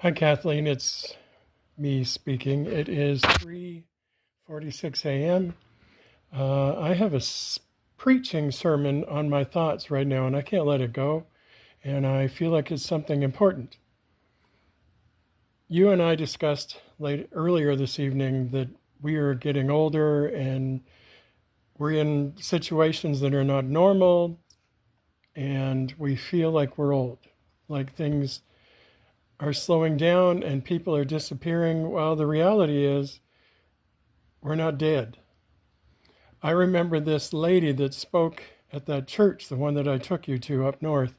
Hi, Kathleen. It's me speaking. It is 3:46 a.m. I have a preaching sermon on my thoughts right now, and I can't let it go. And I feel like it's something important. You and I discussed earlier this evening that we are getting older and we're in situations that are not normal, and we feel like we're old, like things are slowing down and people are disappearing. Well, the reality is we're not dead. I remember this lady that spoke at that church, the one that I took you to up north,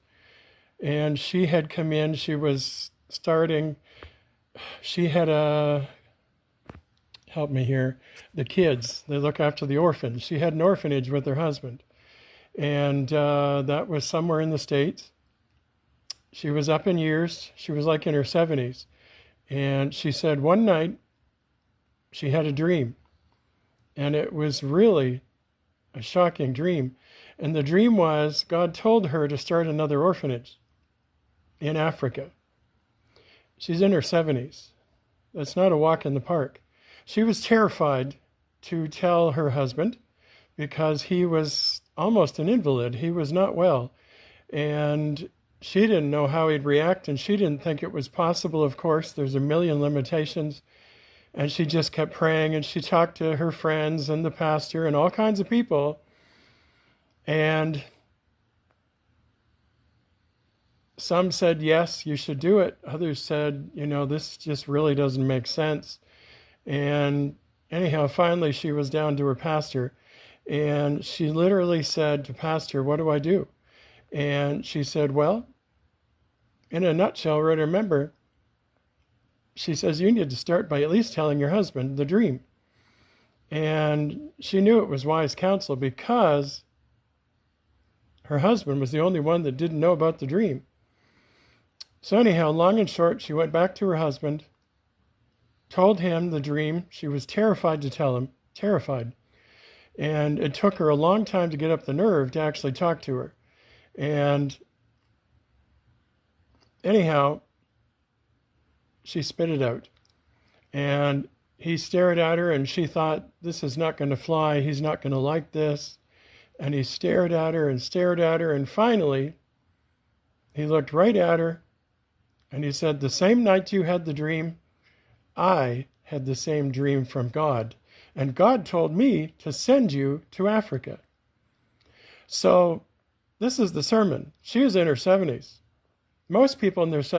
and she had come in. She was starting, she had help me here, the kids. They look after the orphans. She had an orphanage with her husband, and that was somewhere in the States. She was up in years. She was like in her 70s. And she said one night she had a dream, and it was really a shocking dream. And the dream was God told her to start another orphanage in Africa. She's in her 70s. That's not a walk in the park. She was terrified to tell her husband because he was almost an invalid. He was not well. And she didn't know how he'd react, and she didn't think it was possible. Of course, there's a million limitations. And she just kept praying, and she talked to her friends and the pastor and all kinds of people. And some said, yes, you should do it. Others said, this just really doesn't make sense. And anyhow, finally, she was down to her pastor. And she literally said to Pastor, what do I do? And she said, well, in a nutshell, right, remember, she says, you need to start by at least telling your husband the dream. And she knew it was wise counsel because her husband was the only one that didn't know about the dream. So anyhow, long and short, she went back to her husband, told him the dream. She was terrified to tell him, terrified. And it took her a long time to get up the nerve to actually talk to her. And anyhow, she spit it out. And he stared at her, and she thought, this is not going to fly. He's not going to like this. And he stared at her and stared at her. And finally, he looked right at her, and he said, the same night you had the dream, I had the same dream from God. And God told me to send you to Africa. So this is the sermon. She was in her 70s. Most people in their